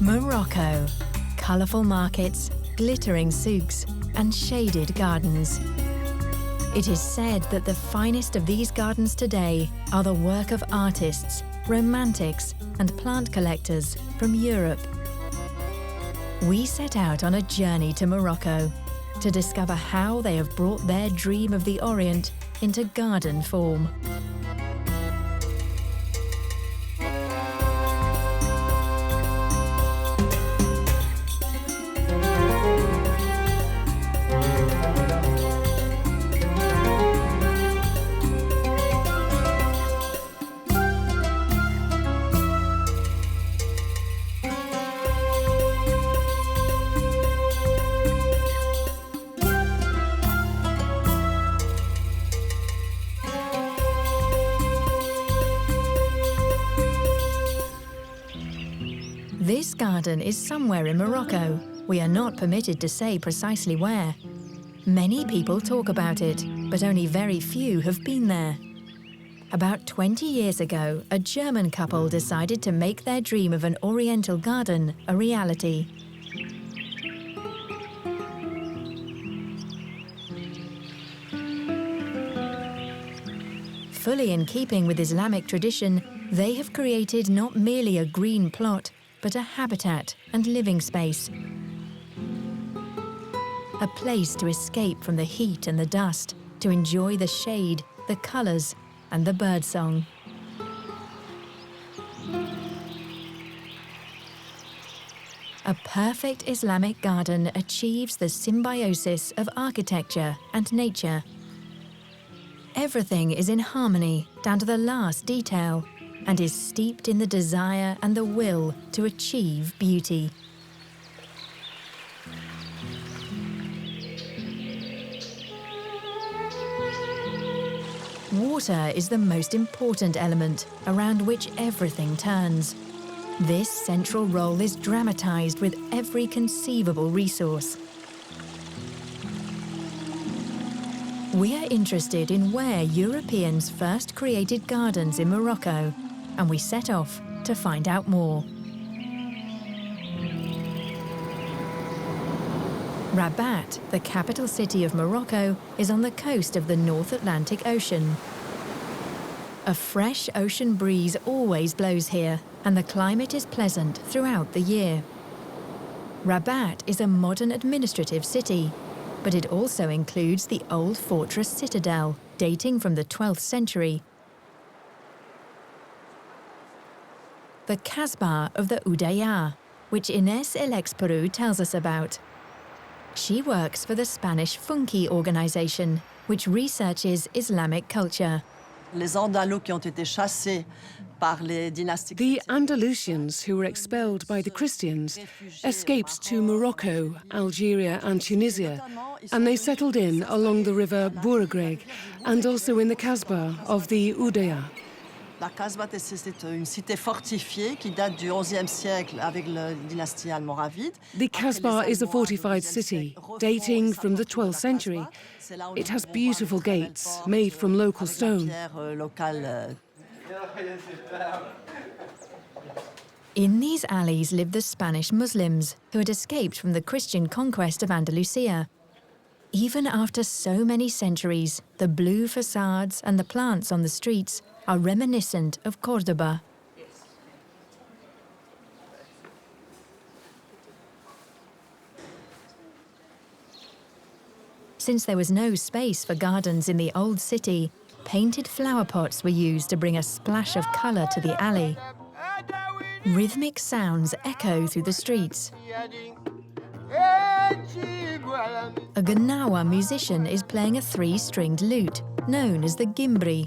Morocco. Colourful markets, glittering souks, and shaded gardens. It is said that the finest of these gardens today are the work of artists, romantics, and plant collectors from Europe. We set out on a journey to Morocco to discover how they have brought their dream of the Orient into garden form. This garden is somewhere in Morocco. We are not permitted to say precisely where. Many people talk about it, but only very few have been there. About 20 years ago, a German couple decided to make their dream of an Oriental garden a reality. Fully in keeping with Islamic tradition, they have created not merely a green plot, but a habitat and living space. A place to escape from the heat and the dust, to enjoy the shade, the colours, and the birdsong. A perfect Islamic garden achieves the symbiosis of architecture and nature. Everything is in harmony, down to the last detail, and is steeped in the desire and the will to achieve beauty. Water is the most important element around which everything turns. This central role is dramatized with every conceivable resource. We are interested in where Europeans first created gardens in Morocco, and we set off to find out more. Rabat, the capital city of Morocco, is on the coast of the North Atlantic Ocean. A fresh ocean breeze always blows here, and the climate is pleasant throughout the year. Rabat is a modern administrative city, but it also includes the old fortress citadel, dating from the 12th century. The Kasbah of the Udayas, which Ines El-Experu tells us about. She works for the Spanish Funki organization, which researches Islamic culture. The Andalusians, who were expelled by the Christians, escaped to Morocco, Algeria and Tunisia, and they settled in along the river Bourgreg and also in the Kasbah of the Udayas. La Kasbah, c'est une cité fortifiée qui date du XIe siècle avec la dynastie almoravide. The Kasbah is a fortified city dating from the 12th century. It has beautiful gates made from local stone. In these alleys live the Spanish Muslims who had escaped from the Christian conquest of Andalusia. Even after so many centuries, the blue facades and the plants on the streets are reminiscent of Cordoba. Since there was no space for gardens in the old city, painted flower pots were used to bring a splash of colour to the alley. Rhythmic sounds echo through the streets. A Gnawa musician is playing a three-stringed lute, known as the gimbri.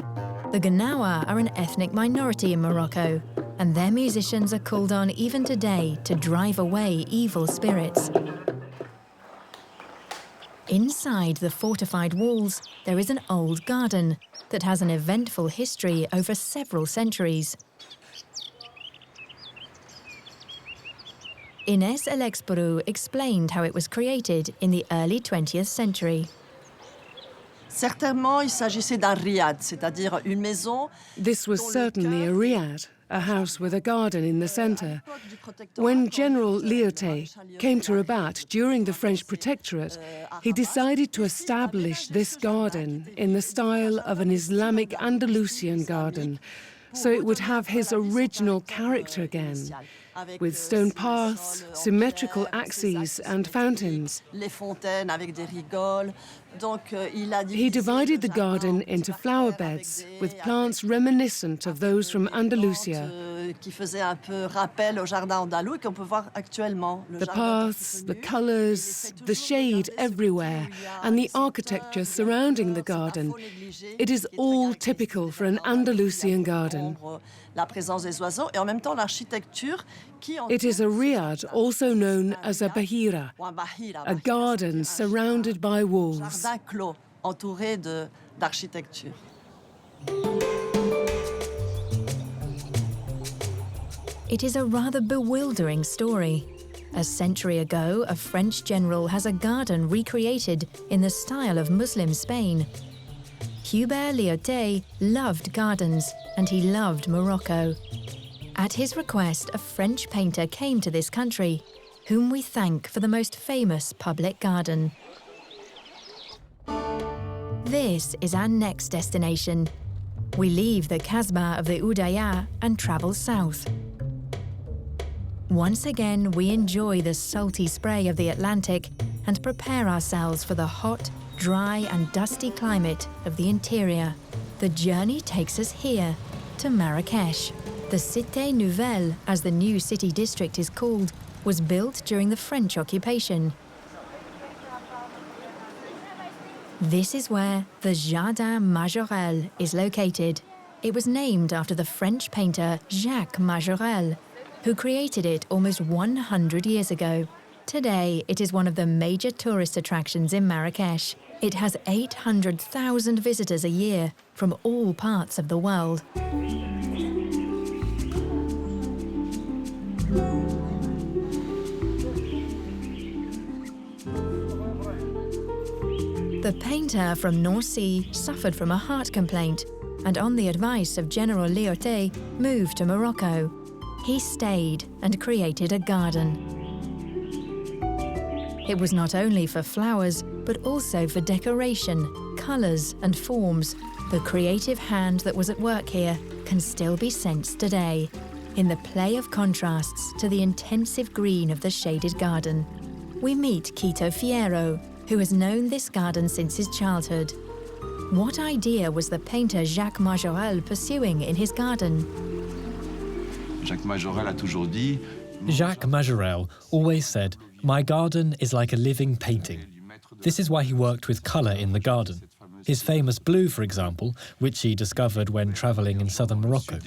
The Gnawa are an ethnic minority in Morocco, and their musicians are called on even today to drive away evil spirits. Inside the fortified walls, there is an old garden that has an eventful history over several centuries. Ines El-Experu explained how it was created in the early 20th century. Certainement, il s'agissait d'un riad, c'est-à-dire une maison. This was certainly a riad, a house with a garden in the centre. When General Lyautey came to Rabat during the French Protectorate, he decided to establish this garden in the style of an Islamic Andalusian garden, so it would have his original character again, with stone paths, symmetrical axes and fountains. He divided the garden into flower beds with plants reminiscent of those from Andalusia. The paths, the colours, the shade everywhere, and the architecture surrounding the garden. It is all typical for an Andalusian garden. It is a riad, also known as a bahira, a garden surrounded by walls. It is a rather bewildering story. A century ago, a French general has a garden recreated in the style of Muslim Spain. Hubert Lyautey loved gardens, and he loved Morocco. At his request, a French painter came to this country, whom we thank for the most famous public garden. This is our next destination. We leave the Kasbah of the Udayas and travel south. Once again, we enjoy the salty spray of the Atlantic and prepare ourselves for the hot, dry and dusty climate of the interior. The journey takes us here, to Marrakech. The Cité Nouvelle, as the new city district is called, was built during the French occupation. This is where the Jardin Majorelle is located. It was named after the French painter Jacques Majorelle, who created it almost 100 years ago. Today, it is one of the major tourist attractions in Marrakech. It has 800,000 visitors a year from all parts of the world. The painter from Nancy suffered from a heart complaint, and on the advice of General Lyautey, moved to Morocco. He stayed and created a garden. It was not only for flowers, but also for decoration, colours and forms. The creative hand that was at work here can still be sensed today, in the play of contrasts to the intensive green of the shaded garden. We meet Quito Fierro, who has known this garden since his childhood. What idea was the painter Jacques Majorelle pursuing in his garden? Jacques Majorelle always said, "My garden is like a living painting." This is why he worked with colour in the garden. His famous blue, for example, which he discovered when travelling in southern Morocco.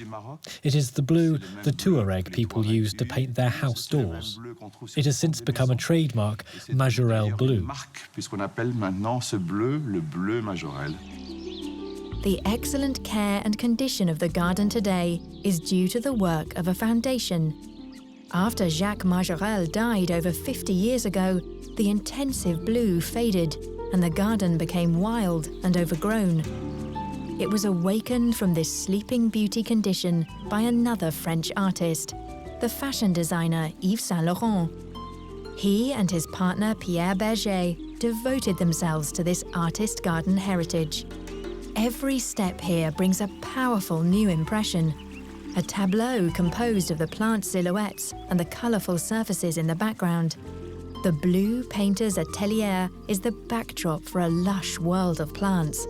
It is the blue the Tuareg people used to paint their house doors. It has since become a trademark, Majorelle blue. The excellent care and condition of the garden today is due to the work of a foundation. After Jacques Majorelle died over 50 years ago, the intensive blue faded and the garden became wild and overgrown. It was awakened from this sleeping beauty condition by another French artist, the fashion designer Yves Saint Laurent. He and his partner Pierre Berger devoted themselves to this artist garden heritage. Every step here brings a powerful new impression. A tableau composed of the plant silhouettes and the colourful surfaces in the background. The blue painter's atelier is the backdrop for a lush world of plants.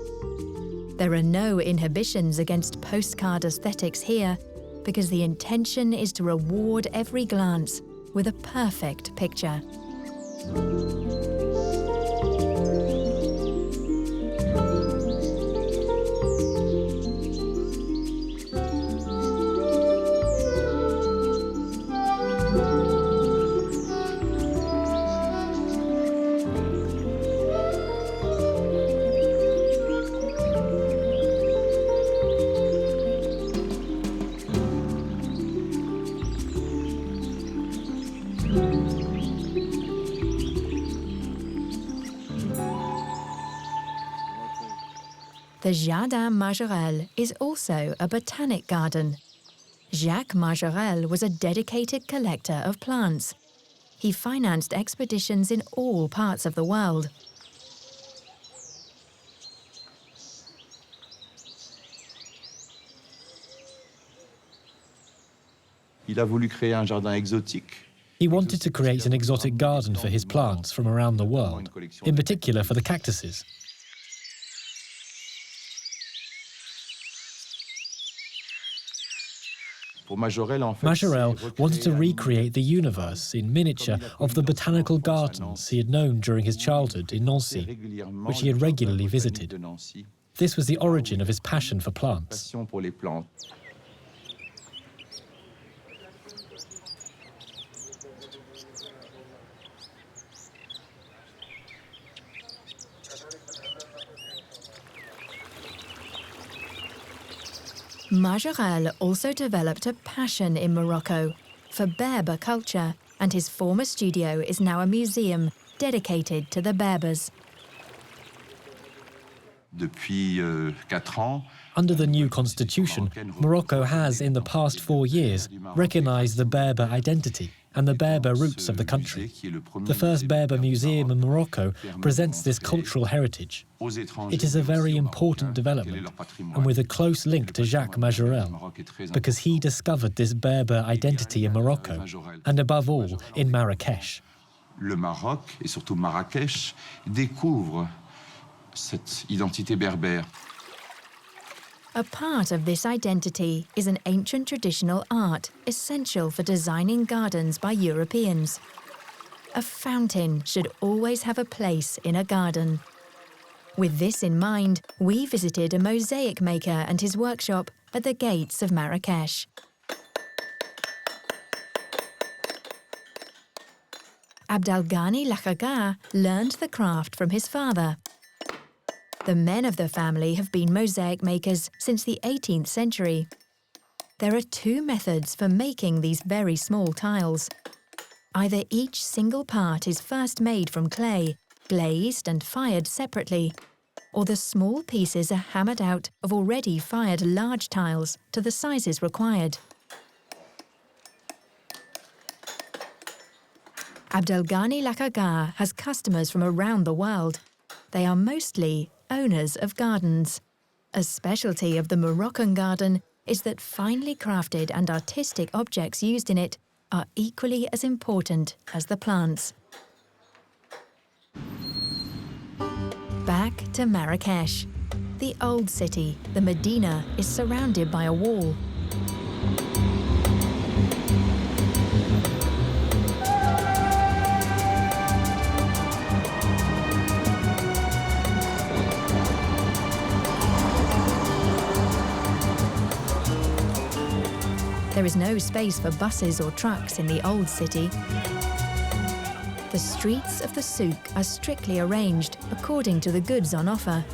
There are no inhibitions against postcard aesthetics here, because the intention is to reward every glance with a perfect picture. The Jardin Majorelle is also a botanic garden. Jardin Majorelle was a dedicated collector of plants. He financed expeditions in all parts of the world. Il a voulu créer un jardin exotique. He wanted to create an exotic garden for his plants from around the world, in particular for the cactuses. Majorelle wanted to recreate the universe in miniature of the botanical gardens he had known during his childhood in Nancy, which he had regularly visited. This was the origin of his passion for plants. Majorelle also developed a passion in Morocco for Berber culture, and his former studio is now a museum dedicated to the Berbers. Under the new constitution, Morocco has, in the past 4 years, recognized the Berber identity and the Berber roots of the country. The first Berber museum in Morocco presents this cultural heritage. It is a very important development, and with a close link to Jardin Majorelle, because he discovered this Berber identity in Morocco, and above all, in Marrakech. Le Maroc, et surtout Marrakech, découvre cette identité berbère. A part of this identity is an ancient traditional art essential for designing gardens by Europeans. A fountain should always have a place in a garden. With this in mind, we visited a mosaic maker and his workshop at the gates of Marrakech. Abdelghani Lachaga learned the craft from his father. The men of the family have been mosaic makers since the 18th century. There are 2 methods for making these very small tiles. Either each single part is first made from clay, glazed and fired separately, or the small pieces are hammered out of already fired large tiles to the sizes required. Abdelghani Lachaga has customers from around the world. They are mostly owners of gardens. A specialty of the Moroccan garden is that finely crafted and artistic objects used in it are equally as important as the plants. Back to Marrakech. The old city, the Medina, is surrounded by a wall. There is no space for buses or trucks in the old city. The streets of the souk are strictly arranged according to the goods on offer.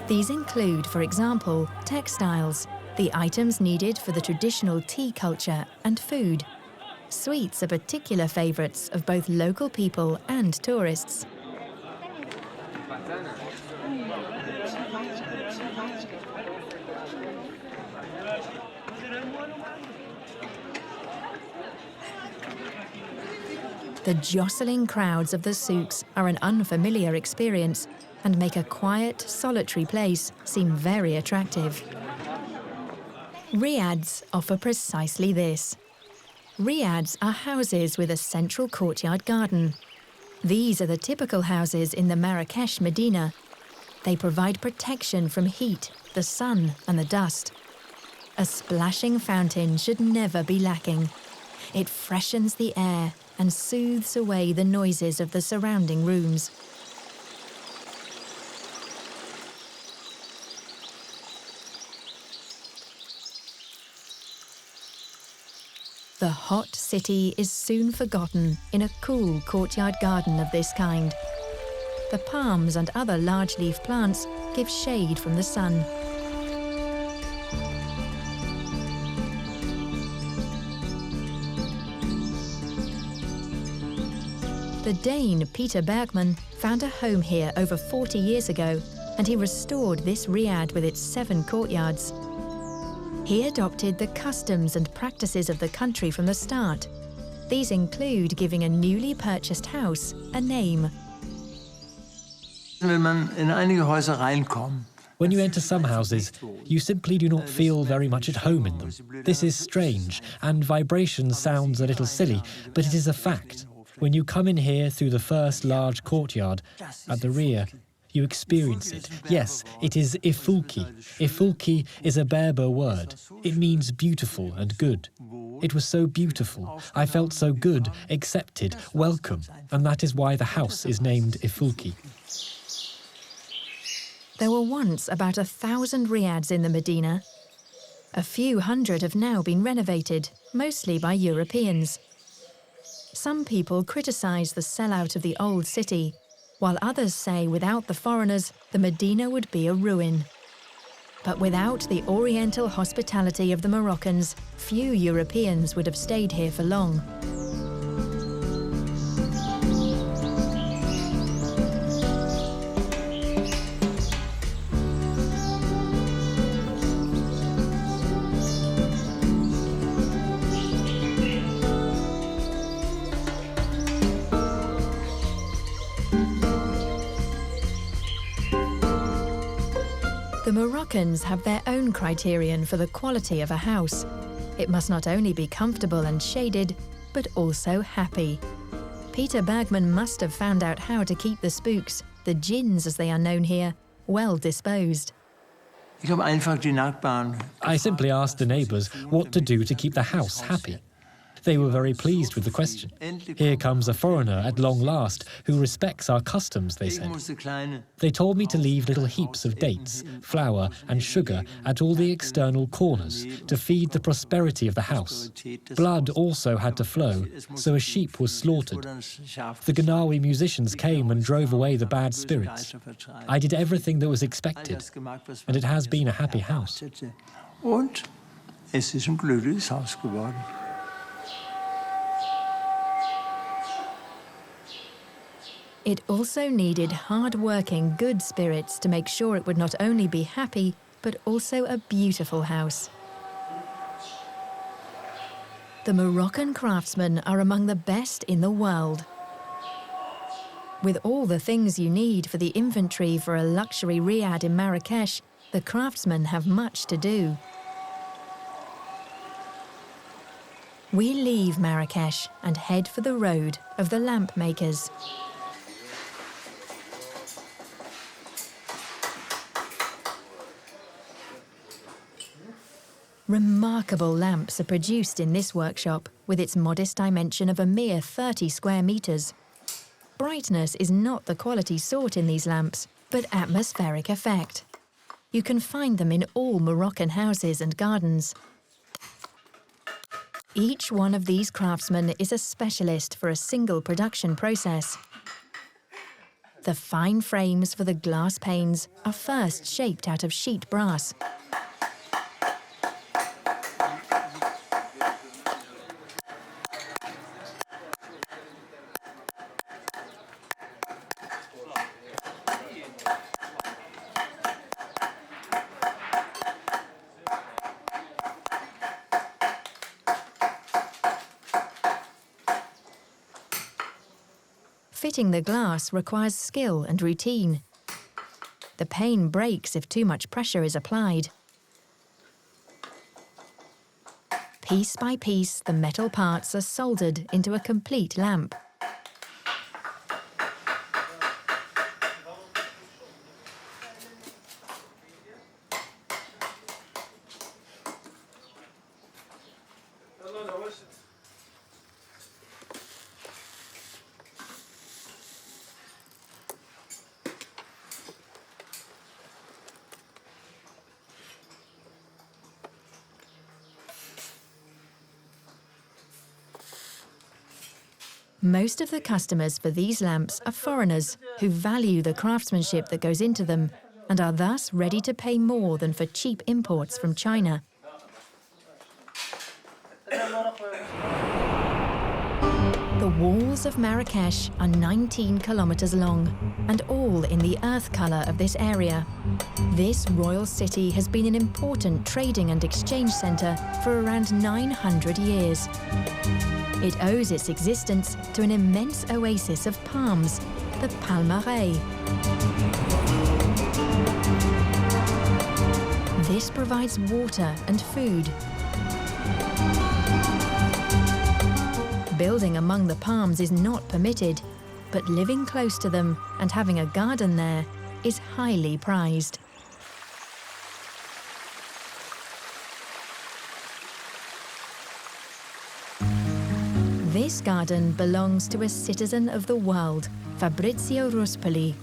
These include, for example, textiles, the items needed for the traditional tea culture, and food. Sweets are particular favourites of both local people and tourists. The jostling crowds of the souks are an unfamiliar experience and make a quiet, solitary place seem very attractive. Riads offer precisely this. Riads are houses with a central courtyard garden. These are the typical houses in the Marrakech Medina. They provide protection from heat, the sun and the dust. A splashing fountain should never be lacking. It freshens the air and soothes away the noises of the surrounding rooms. The hot city is soon forgotten in a cool courtyard garden of this kind. The palms and other large-leaf plants give shade from the sun. The Dane Peter Bergman found a home here over 40 years ago, and he restored this riad with its 7 courtyards. He adopted the customs and practices of the country from the start. These include giving a newly purchased house a name. When you enter some houses, you simply do not feel very much at home in them. This is strange, and vibration sounds a little silly, but it is a fact. When you come in here through the first large courtyard, at the rear, you experience it. Yes, it is ifulki. Ifulki is a Berber word. It means beautiful and good. It was so beautiful. I felt so good, accepted, welcome, and that is why the house is named Ifulki. There were once about 1,000 riads in the Medina. A few hundred have now been renovated, mostly by Europeans. Some people criticise the sellout of the old city, while others say without the foreigners, the Medina would be a ruin. But without the oriental hospitality of the Moroccans, few Europeans would have stayed here for long. The Moroccans have their own criterion for the quality of a house. It must not only be comfortable and shaded, but also happy. Peter Bergman must have found out how to keep the spooks, the jinns as they are known here, well disposed. I simply asked the neighbours what to do to keep the house happy. They were very pleased with the question. Here comes a foreigner at long last who respects our customs, they said. They told me to leave little heaps of dates, flour and sugar at all the external corners to feed the prosperity of the house. Blood also had to flow, so a sheep was slaughtered. The Gnawi musicians came and drove away the bad spirits. I did everything that was expected, and it has been a happy house. It also needed hard-working, good spirits to make sure it would not only be happy, but also a beautiful house. The Moroccan craftsmen are among the best in the world. With all the things you need for the inventory for a luxury riad in Marrakech, the craftsmen have much to do. We leave Marrakech and head for the road of the lamp makers. Remarkable lamps are produced in this workshop, with its modest dimension of a mere 30 square metres. Brightness is not the quality sought in these lamps, but atmospheric effect. You can find them in all Moroccan houses and gardens. Each one of these craftsmen is a specialist for a single production process. The fine frames for the glass panes are first shaped out of sheet brass. Fitting the glass requires skill and routine. The pane breaks if too much pressure is applied. Piece by piece, the metal parts are soldered into a complete lamp. Most of the customers for these lamps are foreigners who value the craftsmanship that goes into them and are thus ready to pay more than for cheap imports from China. The The walls of Marrakech are 19 kilometers long, and all in the earth color of this area. This royal city has been an important trading and exchange center for around 900 years. It owes its existence to an immense oasis of palms, the Palmeraie. This provides water and food. Building among the palms is not permitted, but living close to them and having a garden there is highly prized. This garden belongs to a citizen of the world, Fabrizio Ruspoli.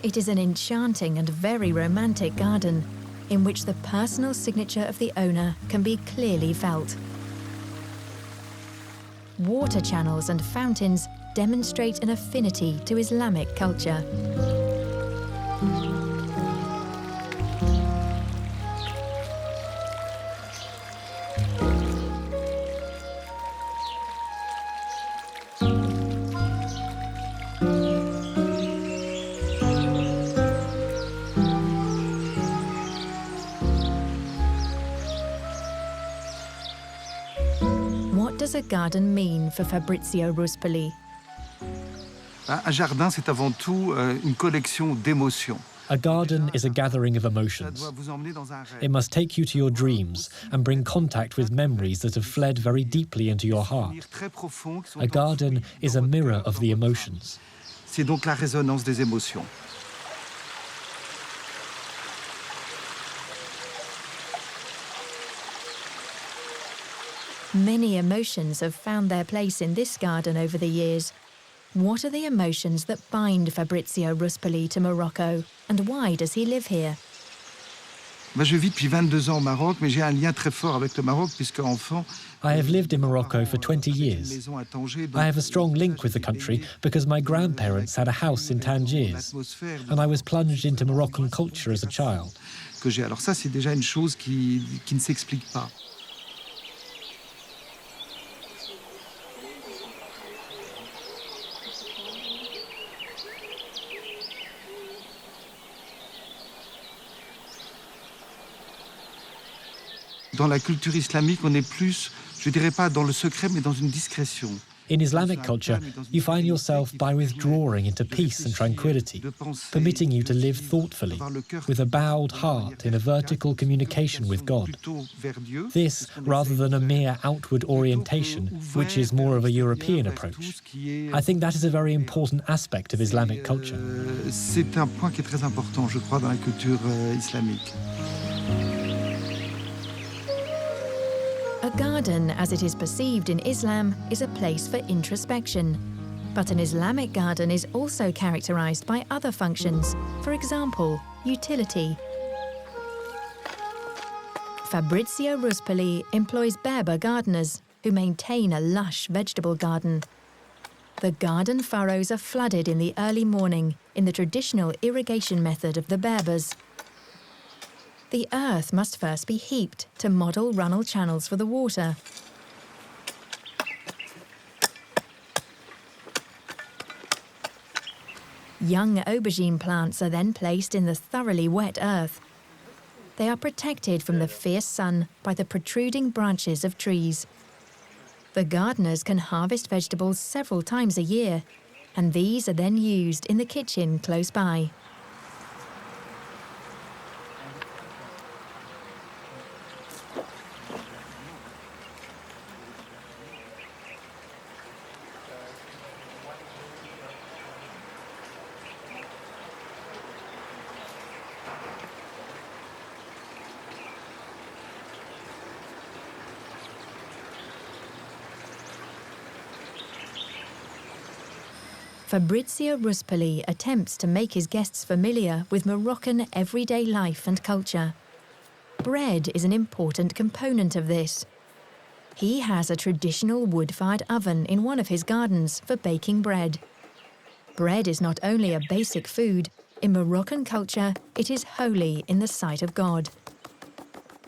It is an enchanting and very romantic garden in which the personal signature of the owner can be clearly felt. Water channels and fountains demonstrate an affinity to Islamic culture. What does a garden mean for Fabrizio Ruspoli? Un jardin, c'est avant tout une collection d'émotions. A garden is a gathering of emotions. It must take you to your dreams and bring contact with memories that have fled very deeply into your heart. A garden is a mirror of the emotions. C'est donc la résonance des émotions. Many emotions have found their place in this garden over the years. What are the emotions that bind Fabrizio Ruspoli to Morocco, and why does he live here? Je vis depuis 22 ans au Maroc, mais j'ai un lien très fort avec le Maroc puisque enfant. I have lived in Morocco for 20 years. I have a strong link with the country because my grandparents had a house in Tangiers, and I was plunged into Moroccan culture as a child. Alors ça, c'est déjà une chose qui ne s'explique pas. Dans la culture islamique, on est plus, je dirais pas dans le secret, mais dans une discrétion. In Islamic culture, you find yourself by withdrawing into peace and tranquility, permitting you to live thoughtfully, with a bowed heart in a vertical communication with God. This, rather than a mere outward orientation, which is more of a European approach. I think that is a very important aspect of Islamic culture. C'est un point qui est très important, je crois, dans la culture islamique. A garden, as it is perceived in Islam, is a place for introspection. But an Islamic garden is also characterized by other functions, for example, utility. Fabrizio Ruspoli employs Berber gardeners who maintain a lush vegetable garden. The garden furrows are flooded in the early morning in the traditional irrigation method of the Berbers. The earth must first be heaped to model runnel channels for the water. Young aubergine plants are then placed in the thoroughly wet earth. They are protected from the fierce sun by the protruding branches of trees. The gardeners can harvest vegetables several times a year, and these are then used in the kitchen close by. Fabrizio Ruspoli attempts to make his guests familiar with Moroccan everyday life and culture. Bread is an important component of this. He has a traditional wood-fired oven in one of his gardens for baking bread. Bread is not only a basic food, in Moroccan culture, it is holy in the sight of God.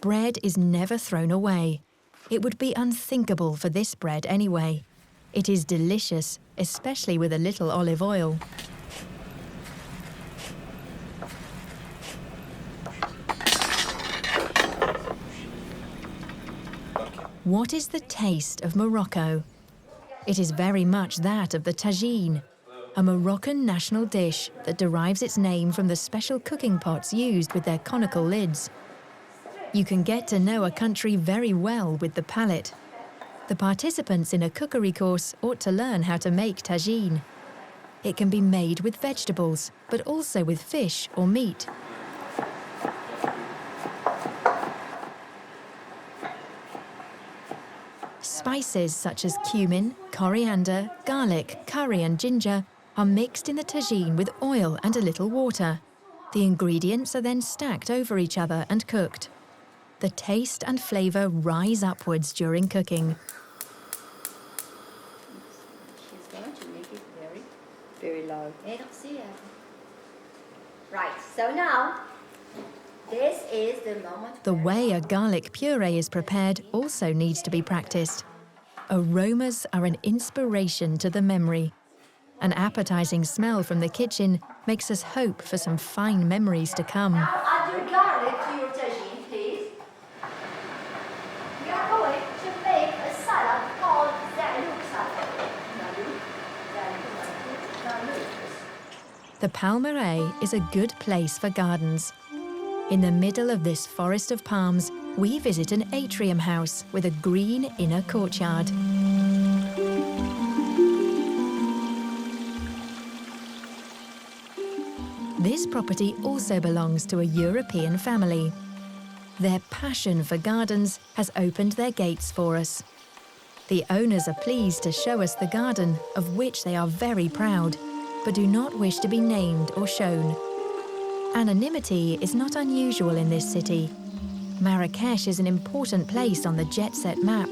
Bread is never thrown away. It would be unthinkable for this bread anyway. It is delicious, especially with a little olive oil. What is the taste of Morocco? It is very much that of the tagine, a Moroccan national dish that derives its name from the special cooking pots used with their conical lids. You can get to know a country very well with the palate. The participants in a cookery course ought to learn how to make tagine. It can be made with vegetables, but also with fish or meat. Spices such as cumin, coriander, garlic, curry and ginger are mixed in the tagine with oil and a little water. The ingredients are then stacked over each other and cooked. The taste and flavour rise upwards during cooking. She's going to make it very, very low. Right, so now, this is the moment. The way a garlic puree is prepared also needs to be practiced. Aromas are an inspiration to the memory. An appetizing smell from the kitchen makes us hope for some fine memories to come. Now add your garlic to your tagine, please. We are going to make a salad called za'louk salad. The Palmeraie is a good place for gardens. In the middle of this forest of palms, we visit an atrium house with a green inner courtyard. This property also belongs to a European family. Their passion for gardens has opened their gates for us. The owners are pleased to show us the garden, of which they are very proud, but do not wish to be named or shown. Anonymity is not unusual in this city. Marrakech is an important place on the jet-set map.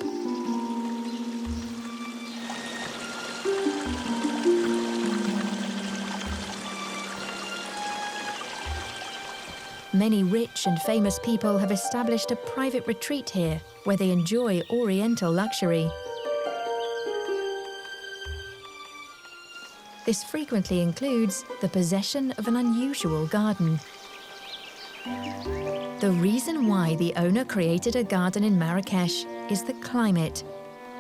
Many rich and famous people have established a private retreat here where they enjoy oriental luxury. This frequently includes the possession of an unusual garden. The reason why the owner created a garden in Marrakech is the climate.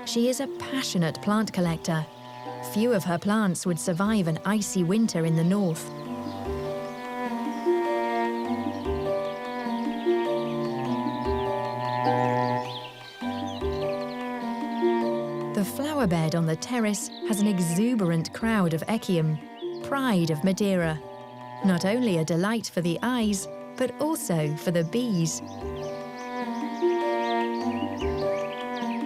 She is a passionate plant collector. Few of her plants would survive an icy winter in the north. The flower bed on the terrace has an exuberant crowd of echium, pride of Madeira. Not only a delight for the eyes, but also for the bees.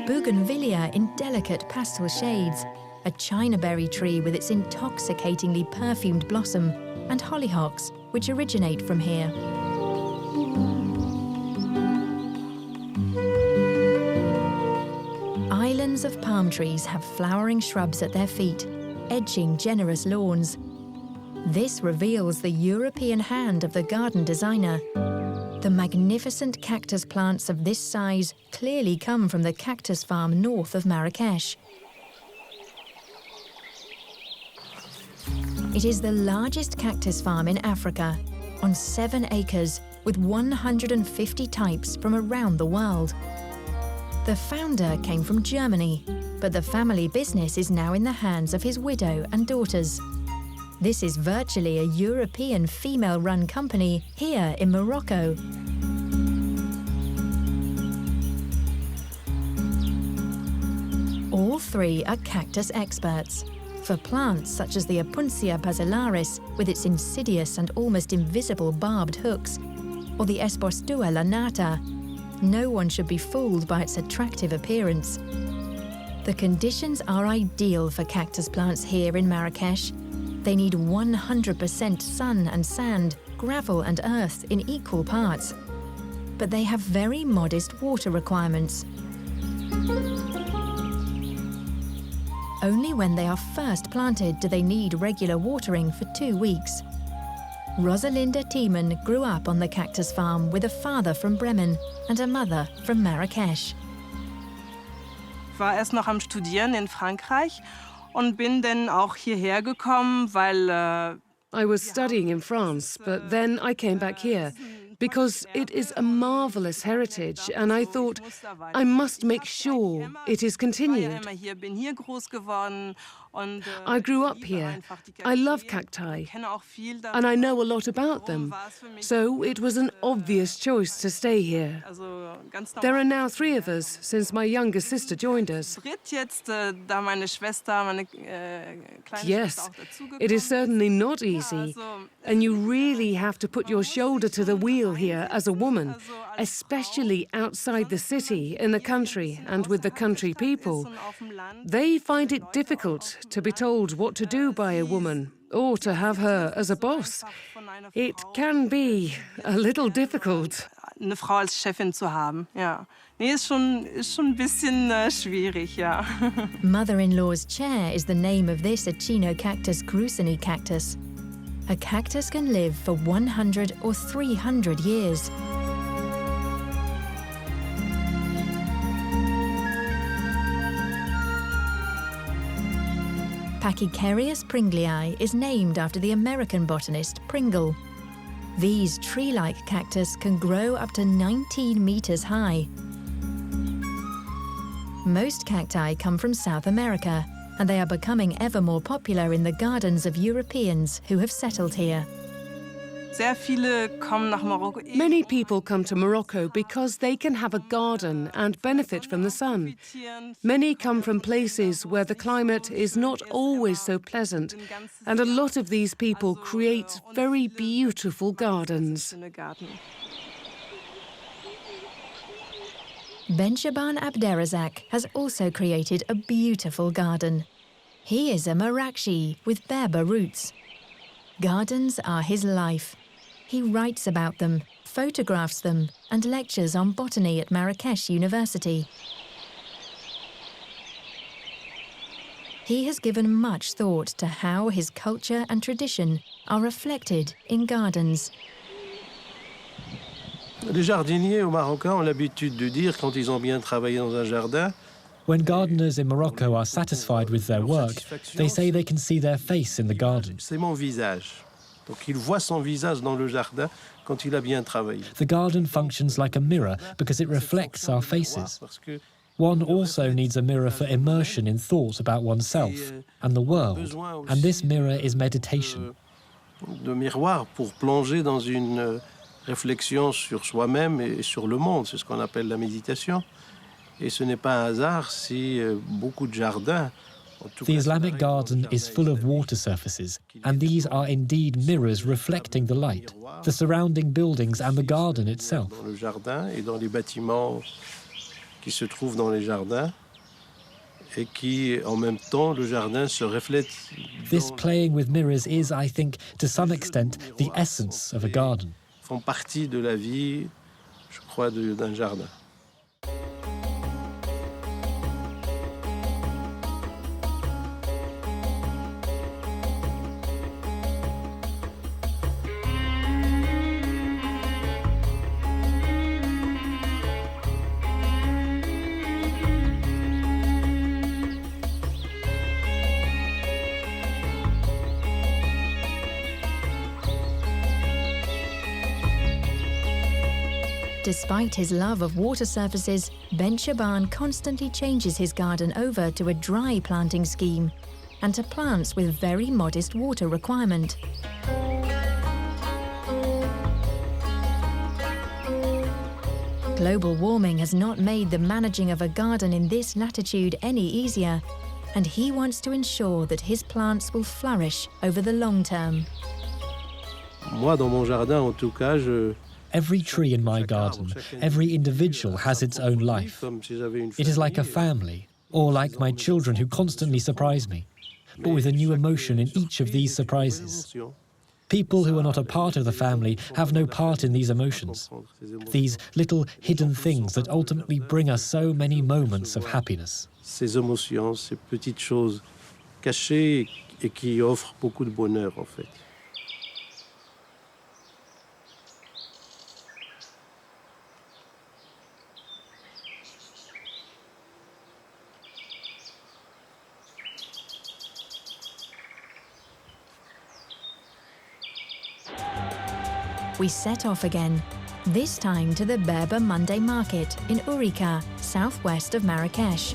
Bougainvillea in delicate pastel shades, a chinaberry tree with its intoxicatingly perfumed blossom, and hollyhocks, which originate from here. Islands of palm trees have flowering shrubs at their feet, edging generous lawns. This reveals the European hand of the garden designer. The magnificent cactus plants of this size clearly come from the cactus farm north of Marrakech. It is the largest cactus farm in Africa, on 7 acres, with 150 types from around the world. The founder came from Germany, but the family business is now in the hands of his widow and daughters. This is virtually a European female-run company here in Morocco. All 3 are cactus experts. For plants such as the Opuntia basilaris with its insidious and almost invisible barbed hooks, or the Espostua lanata, no one should be fooled by its attractive appearance. The conditions are ideal for cactus plants here in Marrakech. They need 100% sun and sand, gravel and earth in equal parts. But they have very modest water requirements. Only when they are first planted do they need regular watering for 2 weeks. Rosalinda Thiemann grew up on the cactus farm with a father from Bremen and a mother from Marrakech. war erst noch am Studieren in Frankreich und bin dann auch hierher gekommen, weil I was studying in France, but then I came back here because it is a marvelous heritage, and I thought I must make sure it is continued. bin hier groß geworden und I grew up here. I love cacti, and I know a lot about them, so it was an obvious choice to stay here. There are now 3 of us since my younger sister joined us. Yes, it is certainly not easy, and you really have to put your shoulder to the wheel here as a woman, especially outside the city, in the country, and with the country people. They find it difficult to be told what to do by a woman, or to have her as a boss. It can be a little difficult. Eine Frau als Chefin zu haben, ja. Nee, ist schon ein bisschen schwierig, ja. Mother-in-law's chair is the name of this Echinocactus grusini cactus. A cactus can live for 100 or 300 years. Pachycereus pringlei is named after the American botanist Pringle. These tree-like cactus can grow up to 19 meters high. Most cacti come from South America, and they are becoming ever more popular in the gardens of Europeans who have settled here. Sehr viele kommen nach Marokko. Many people come to Morocco because they can have a garden and benefit from the sun. Many come from places where the climate is not always so pleasant, and a lot of these people create very beautiful gardens. Benchaban Abderrazak has also created a beautiful garden. He is a Marrakchi with Berber roots. Gardens are his life. He writes about them, photographs them, and lectures on botany at Marrakech University. He has given much thought to how his culture and tradition are reflected in gardens. Les jardiniers au Marocain ont l'habitude de dire, quand ils ont bien travaillé dans un jardin, when gardeners in Morocco are satisfied with their work, they say they can see their face in the garden. C'est mon visage. Donc il voit son visage dans le jardin quand il a bien travaillé. The garden functions like a mirror because it reflects our faces. One also needs a mirror for immersion in thought about oneself and the world, and this mirror is meditation. De miroir pour plonger dans une réflexion sur soi-même et sur le monde, c'est ce qu'on appelle la méditation. Et ce n'est pas un hasard si beaucoup de jardins. The Islamic garden is full of water surfaces, and these are indeed mirrors reflecting the light, the surrounding buildings and the garden itself. Dans le jardin et dans les bâtiments qui se trouvent dans les jardins, et qui, en même temps, le jardin se reflète. This playing with mirrors is, I think, to some extent, the essence of a garden. Font partie de la vie, je crois, d'un jardin. Despite his love of water surfaces, Benchaban constantly changes his garden over to a dry planting scheme and to plants with very modest water requirement. Global warming has not made the managing of a garden in this latitude any easier, and he wants to ensure that his plants will flourish over the long term. Moi, dans mon jardin, en tout cas, Every tree in my garden, every individual has its own life. It is like a family, or like my children who constantly surprise me, but with a new emotion in each of these surprises. People who are not a part of the family have no part in these emotions, these little hidden things that ultimately bring us so many moments of happiness. Ces émotions, ces petites choses cachées et qui offrent beaucoup de bonheur, en fait. we set off again, this time to the Berber Monday Market in Ourika, southwest of Marrakech.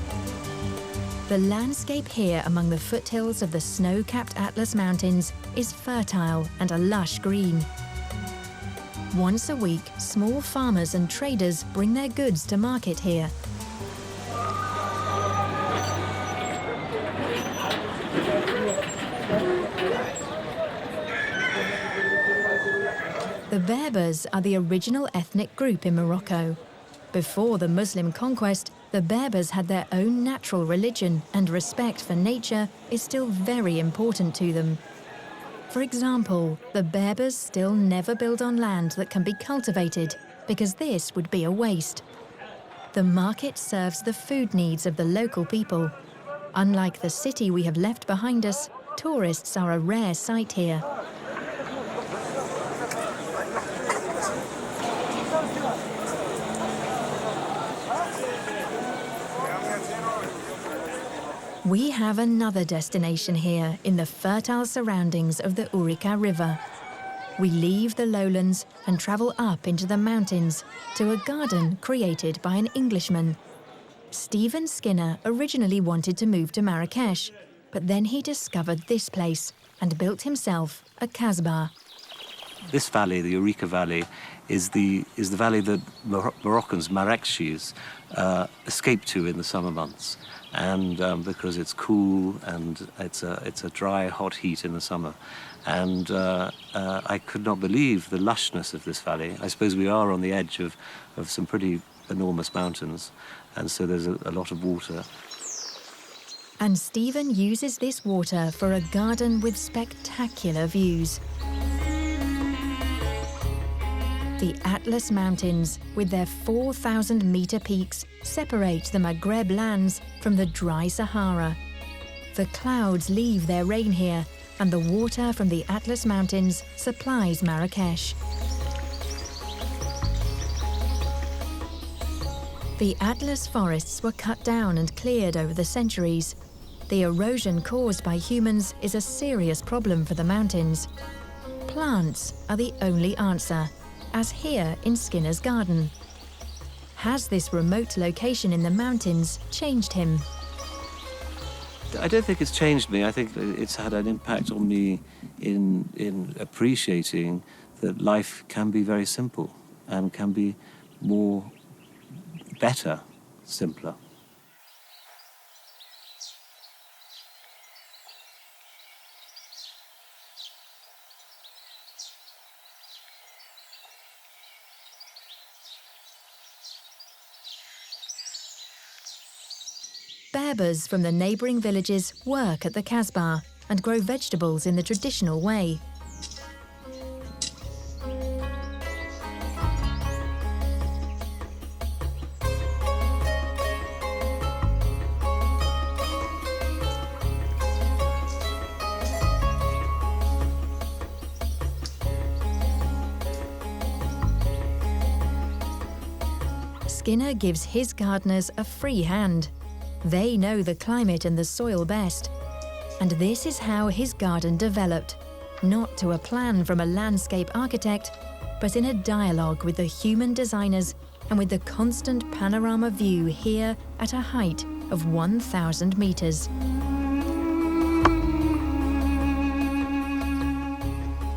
The landscape here among the foothills of the snow-capped Atlas Mountains is fertile and a lush green. Once a week, small farmers and traders bring their goods to market here. The Berbers are the original ethnic group in Morocco. Before the Muslim conquest, the Berbers had their own natural religion, and respect for nature is still very important to them. For example, the Berbers still never build on land that can be cultivated, because this would be a waste. The market serves the food needs of the local people. Unlike the city we have left behind us, tourists are a rare sight here. We have another destination here in the fertile surroundings of the Ourika River. We leave the lowlands and travel up into the mountains to a garden created by an Englishman. Stephen Skinner originally wanted to move to Marrakech, but then he discovered this place and built himself a Kasbah. This valley, the Ourika Valley, is the valley that Moroccans, Marrakechis, escape to in the summer months. And because it's cool and it's a dry, hot heat in the summer. And I could not believe the lushness of this valley. I suppose we are on the edge of some pretty enormous mountains, and so there's a lot of water. And Stephen uses this water for a garden with spectacular views. The Atlas Mountains, with their 4,000-metre peaks, separate the Maghreb lands from the dry Sahara. The clouds leave their rain here, and the water from the Atlas Mountains supplies Marrakech. The Atlas forests were cut down and cleared over the centuries. The erosion caused by humans is a serious problem for the mountains. Plants are the only answer, as here in Skinner's garden. Has this remote location in the mountains changed him? I don't think it's changed me. I think it's had an impact on me in appreciating that life can be very simple and can be better, simpler. Berbers from the neighbouring villages work at the Kasbah and grow vegetables in the traditional way. Skinner gives his gardeners a free hand. They know the climate and the soil best. And this is how his garden developed, not to a plan from a landscape architect, but in a dialogue with the human designers and with the constant panorama view here at a height of 1,000 meters.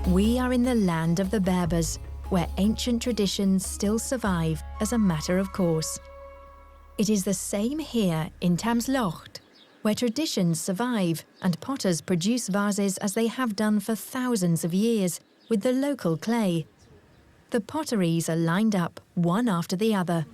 We are in the land of the Berbers, where ancient traditions still survive as a matter of course. It is the same here in Tamslocht, where traditions survive and potters produce vases as they have done for thousands of years with the local clay. The potteries are lined up one after the other.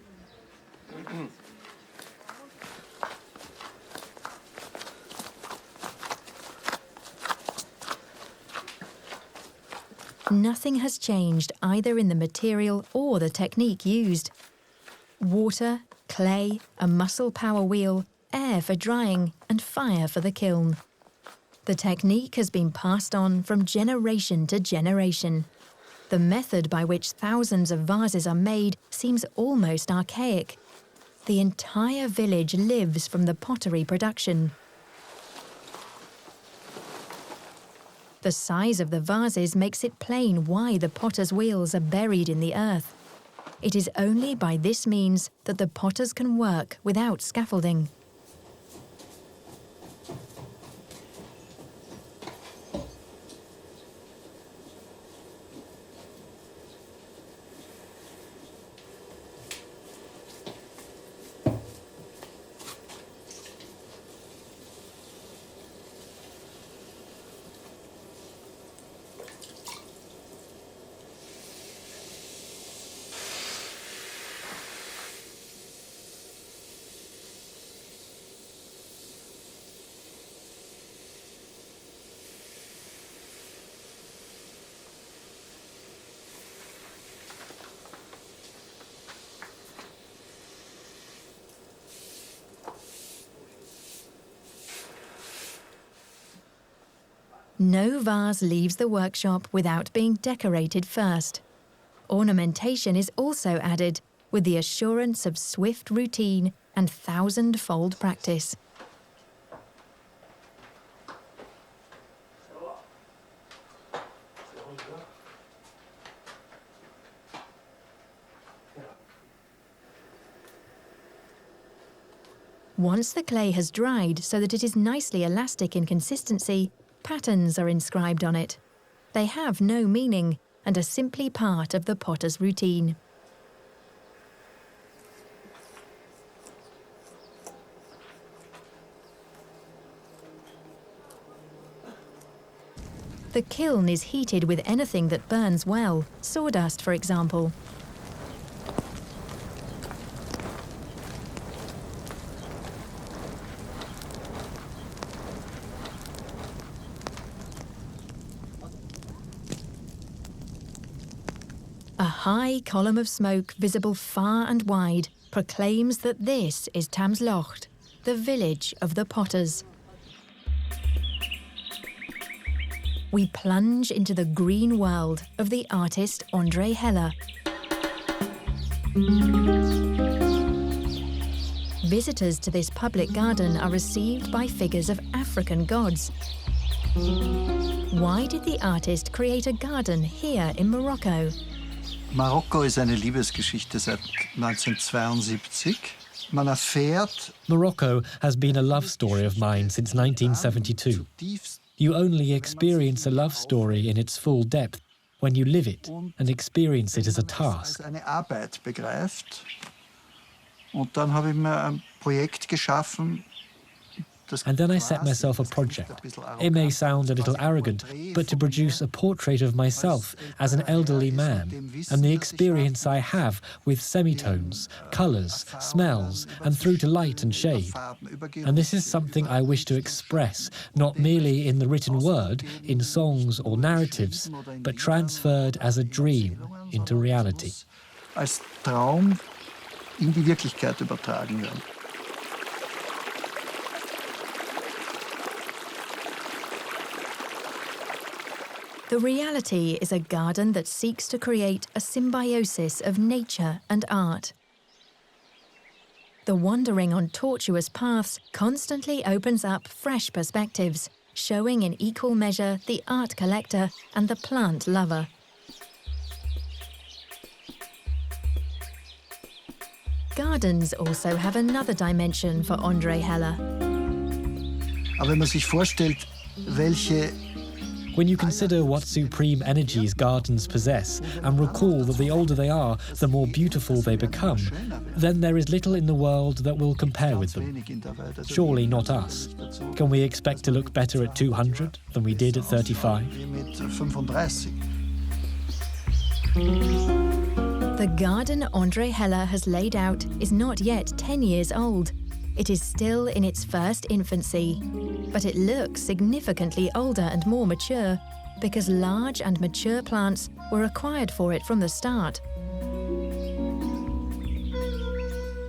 Nothing has changed either in the material or the technique used. Water, clay, a muscle power wheel, air for drying, and fire for the kiln. The technique has been passed on from generation to generation. The method by which thousands of vases are made seems almost archaic. The entire village lives from the pottery production. The size of the vases makes it plain why the potter's wheels are buried in the earth. It is only by this means that the potters can work without scaffolding. No vase leaves the workshop without being decorated first. Ornamentation is also added with the assurance of swift routine and thousand-fold practice. Once the clay has dried so that it is nicely elastic in consistency, patterns are inscribed on it. They have no meaning and are simply part of the potter's routine. The kiln is heated with anything that burns well, sawdust for example. A high column of smoke visible far and wide proclaims that this is Tamslocht, the village of the potters. We plunge into the green world of the artist André Heller. Visitors to this public garden are received by figures of African gods. Why did the artist create a garden here in Morocco? Marokko ist eine Liebesgeschichte seit 1972. Man erfährt. Morocco has been a love story of mine since 1972. You only experience a love story in its full depth when you live it and experience it as a task. Eine Arbeit begreift. Und dann habe ich mir ein Projekt geschaffen. And then I set myself a project. It may sound a little arrogant, but to produce a portrait of myself as an elderly man and the experience I have with semitones, colours, smells, and through to light and shade. And this is something I wish to express, not merely in the written word, in songs or narratives, but transferred as a dream into reality. Als Traum in die Wirklichkeit übertragen werden. The reality is a garden that seeks to create a symbiosis of nature and art. The wandering on tortuous paths constantly opens up fresh perspectives, showing in equal measure the art collector and the plant lover. Gardens also have another dimension for André Heller. Aber wenn man sich vorstellt, welche When you consider what supreme energies gardens possess and recall that the older they are, the more beautiful they become, then there is little in the world that will compare with them. Surely not us. Can we expect to look better at 200 than we did at 35? The garden André Heller has laid out is not yet 10 years old. It is still in its first infancy, but it looks significantly older and more mature because large and mature plants were acquired for it from the start.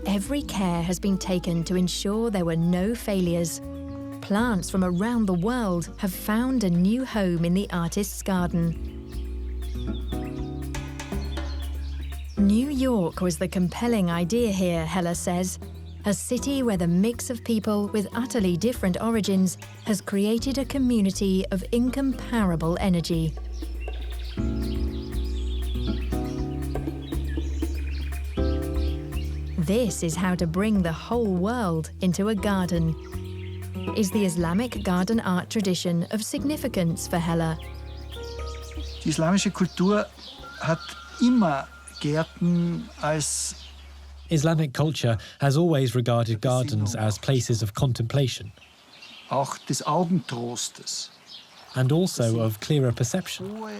Every care has been taken to ensure there were no failures. Plants from around the world have found a new home in the artist's garden. New York was the compelling idea here, Heller says. a city where the mix of people with utterly different origins has created a community of incomparable energy. This is how to bring the whole world into a garden. Is the Islamic garden art tradition of significance for Hella? Die islamische Kultur hat immer Gärten als Islamic culture has always regarded gardens as places of contemplation. Auch des Augentrostes. And also of clearer perception.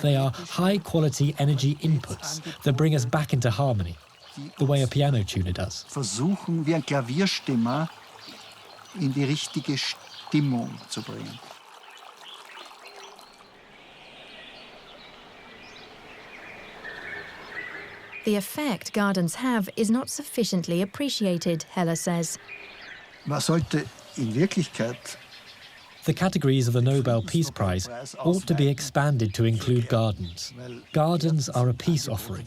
They are high-quality energy inputs that bring us back into harmony, the way a piano tuner does. Versuchen, wie ein Klavierstimmer in die richtige Stimmung zu bringen. The effect gardens have is not sufficiently appreciated, Hella says. Man sollte in Wirklichkeit the categories of the Nobel Peace Prize ought to be expanded to include gardens. Gardens are a peace offering.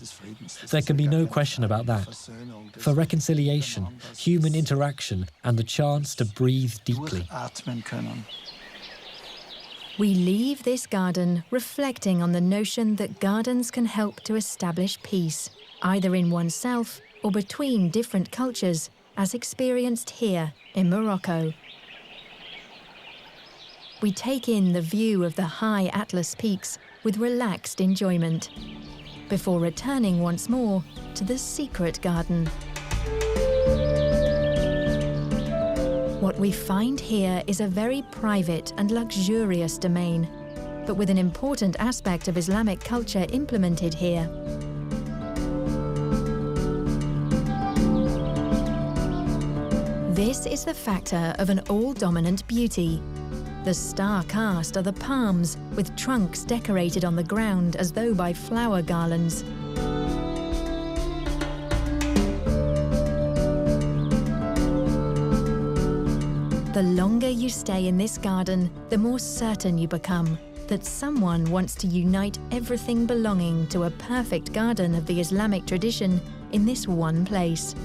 There can be no question about that. For reconciliation, human interaction, and the chance to breathe deeply. We leave this garden reflecting on the notion that gardens can help to establish peace, either in oneself or between different cultures, as experienced here in Morocco. We take in the view of the high Atlas peaks with relaxed enjoyment, before returning once more to the secret garden. What we find here is a very private and luxurious domain, but with an important aspect of Islamic culture implemented here. This is the factor of an all-dominant beauty. The star cast are the palms, with trunks decorated on the ground as though by flower garlands. The longer you stay in this garden, the more certain you become that someone wants to unite everything belonging to a perfect garden of the Islamic tradition in this one place.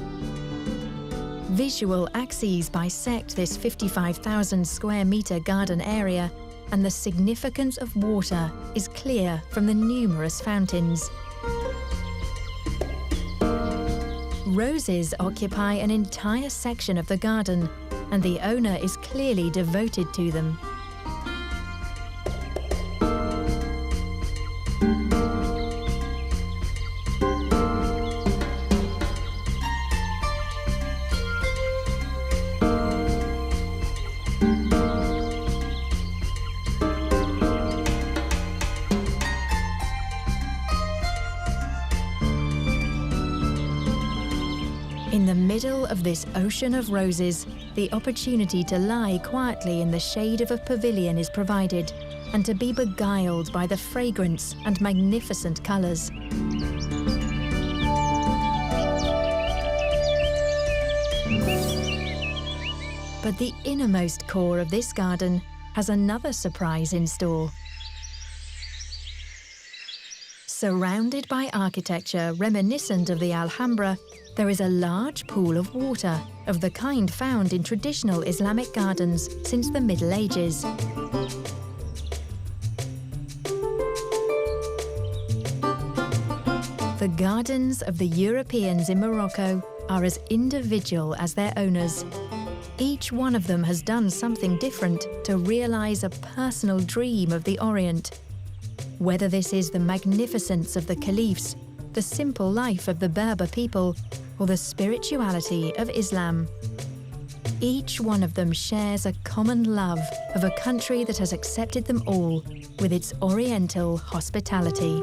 Visual axes bisect this 55,000 square metre garden area, and the significance of water is clear from the numerous fountains. Roses occupy an entire section of the garden, and the owner is clearly devoted to them. In the middle of this ocean of roses, the opportunity to lie quietly in the shade of a pavilion is provided, and to be beguiled by the fragrance and magnificent colours. But the innermost core of this garden has another surprise in store. Surrounded by architecture reminiscent of the Alhambra, there is a large pool of water, of the kind found in traditional Islamic gardens since the Middle Ages. The gardens of the Europeans in Morocco are as individual as their owners. Each one of them has done something different to realize a personal dream of the Orient. Whether this is the magnificence of the caliphs, the simple life of the Berber people, or the spirituality of Islam. Each one of them shares a common love of a country that has accepted them all with its oriental hospitality.